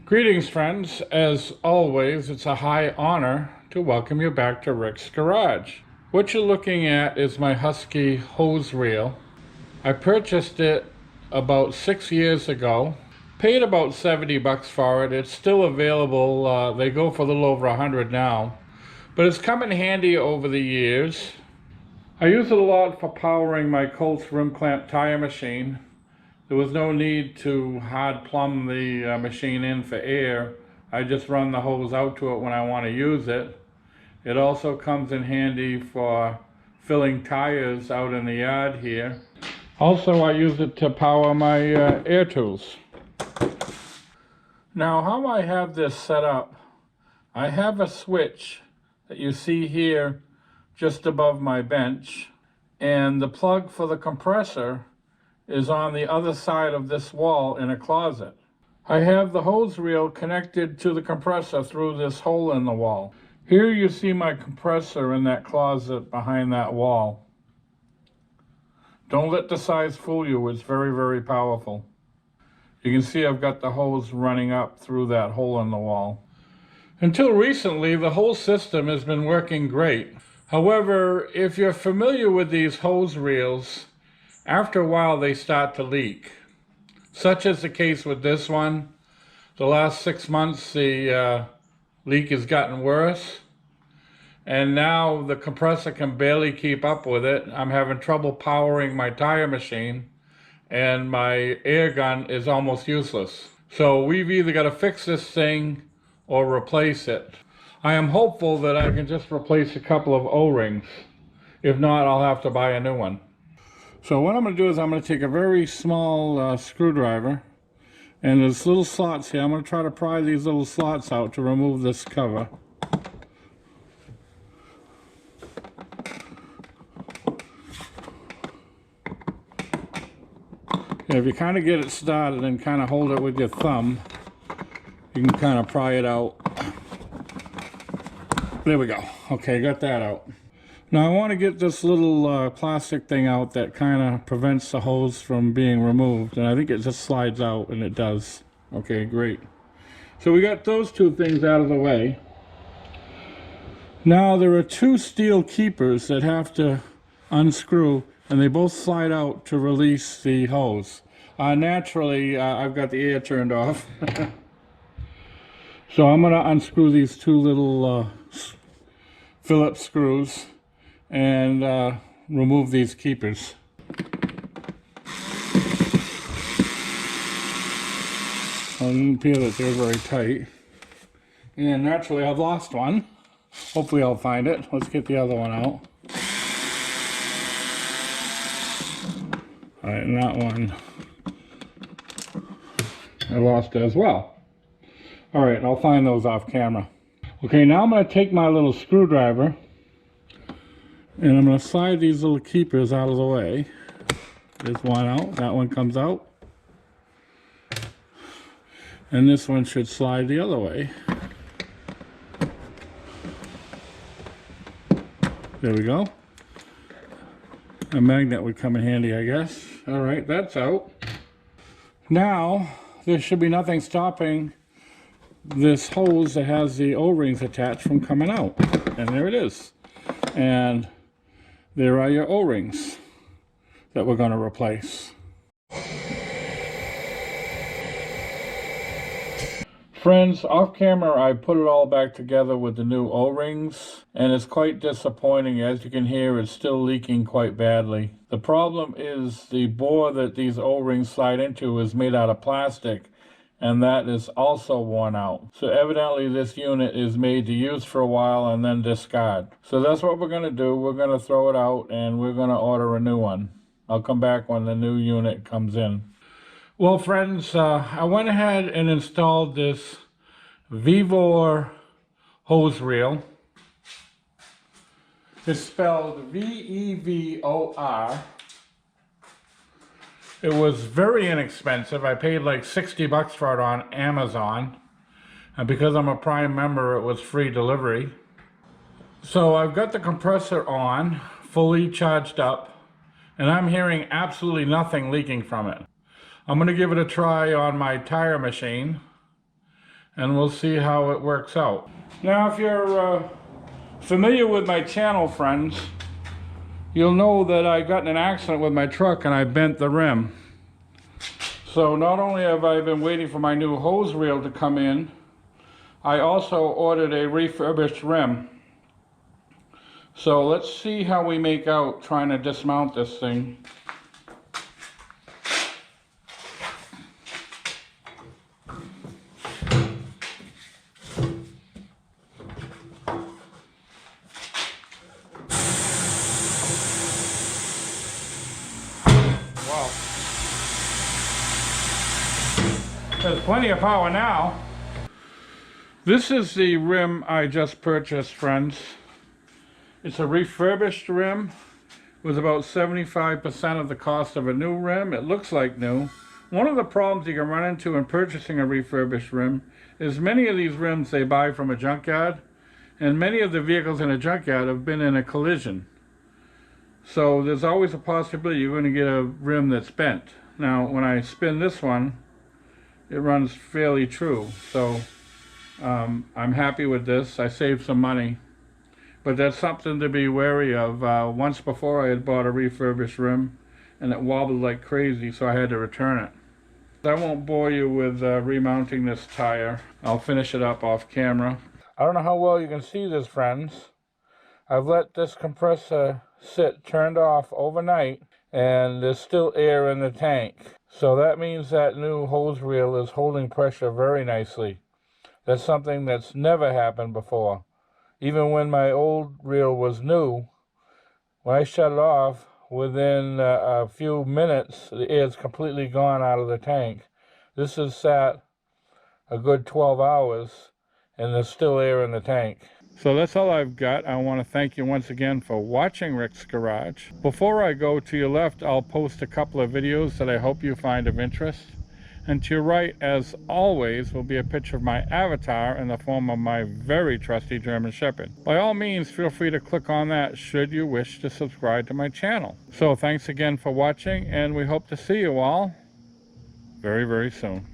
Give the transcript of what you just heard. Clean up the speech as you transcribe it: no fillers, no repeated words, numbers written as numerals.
Greetings, friends. As always, it's a high honor to welcome you back to Rick's Garage. What you're looking at is my Husky hose reel. I purchased it about 6 years ago. Paid about 70 bucks for it. It's still available. They go for a little over 100 now. But it's come in handy over the years. I use it a lot for powering my Colts rim clamp tire machine. There was no need to hard plumb the machine in for air. I just run the hose out to it when I want to use it. It also comes in handy for filling tires out in the yard here. Also, I use it to power my air tools. Now, how I have this set up, I have a switch that you see here just above my bench, and the plug for the compressor is on the other side of this wall in a closet. I have the hose reel connected to the compressor through this hole in the wall. Here you see my compressor in that closet behind that wall. Don't let the size fool you, it's very, very powerful. You can see I've got the hose running up through that hole in the wall. Until recently, the whole system has been working great. However, if you're familiar with these hose reels, after a while they start to leak. Such is the case with this one. The last 6 months the leak has gotten worse, and now the compressor can barely keep up with it. I'm having trouble powering my tire machine, and my air gun is almost useless. So we've either got to fix this thing or replace it. I am hopeful that I can just replace a couple of O-rings. If not, I'll have to buy a new one. So what I'm going to do is I'm going to take a very small screwdriver, and there's little slots here. I'm going to try to pry these little slots out to remove this cover. And if you kind of get it started and kind of hold it with your thumb, you can kind of pry it out. There we go. Okay, got that out. Now I want to get this little plastic thing out that kind of prevents the hose from being removed, and I think it just slides out, and it does. Okay, great. So we got those two things out of the way. Now there are two steel keepers that have to unscrew, and they both slide out to release the hose. Naturally, I've got the air turned off. So I'm going to unscrew these two little Phillips screws and remove these keepers. Well, you can feel that they're very tight. And naturally I've lost one. Hopefully I'll find it. Let's get the other one out. Alright, and that one I lost as well. Alright, I'll find those off camera. Okay, now I'm going to take my little screwdriver, and I'm going to slide these little keepers out of the way. There's one out, that one comes out. And this one should slide the other way. There we go. A magnet would come in handy, I guess. Alright, that's out. Now, there should be nothing stopping this hose that has the O-rings attached from coming out. And there it is. And there are your O-rings that we're going to replace. Friends, off camera I put it all back together with the new O-rings, and it's quite disappointing. As you can hear, it's still leaking quite badly. The problem is the bore that these O-rings slide into is made out of plastic, and that is also worn out. So evidently this unit is made to use for a while and then discard. So that's what we're going to do. We're going to throw it out and we're going to order a new one. I'll come back when the new unit comes in. Well, friends, I went ahead and installed this Vevor hose reel. It's spelled V-E-V-O-R. It was very inexpensive. I paid like 60 bucks for it on Amazon. And because I'm a Prime member, it was free delivery. So I've got the compressor on, fully charged up, and I'm hearing absolutely nothing leaking from it. I'm going to give it a try on my tire machine, and we'll see how it works out. Now, if you're familiar with my channel, friends, you'll know that I got in an accident with my truck and I bent the rim. So not only have I been waiting for my new hose reel to come in, I also ordered a refurbished rim. So let's see how we make out trying to dismount this thing. Wow. There's plenty of power now. This is the rim I just purchased, friends. It's a refurbished rim with about 75% of the cost of a new rim. It looks like new. One of the problems you can run into in purchasing a refurbished rim is many of these rims they buy from a junkyard, and many of the vehicles in a junkyard have been in a collision. So there's always a possibility you're going to get a rim that's bent. Now, when I spin this one, it runs fairly true. So I'm happy with this. I saved some money. But that's something to be wary of. Once before I had bought a refurbished rim and it wobbled like crazy, so I had to return it. I won't bore you with remounting this tire. I'll finish it up off camera. I don't know how well you can see this, friends. I've let this compressor sit turned off overnight and there's still air in the tank. So that means that new hose reel is holding pressure very nicely. That's something that's never happened before. Even when my old reel was new, when I shut it off, within a few minutes, the air's completely gone out of the tank. This has sat a good 12 hours, and there's still air in the tank. So that's all I've got. I want to thank you once again for watching Rick's Garage. Before I go, to your left, I'll post a couple of videos that I hope you find of interest. And to your right, as always, will be a picture of my avatar in the form of my very trusty German Shepherd. By all means, feel free to click on that should you wish to subscribe to my channel. So thanks again for watching, and we hope to see you all very, very soon.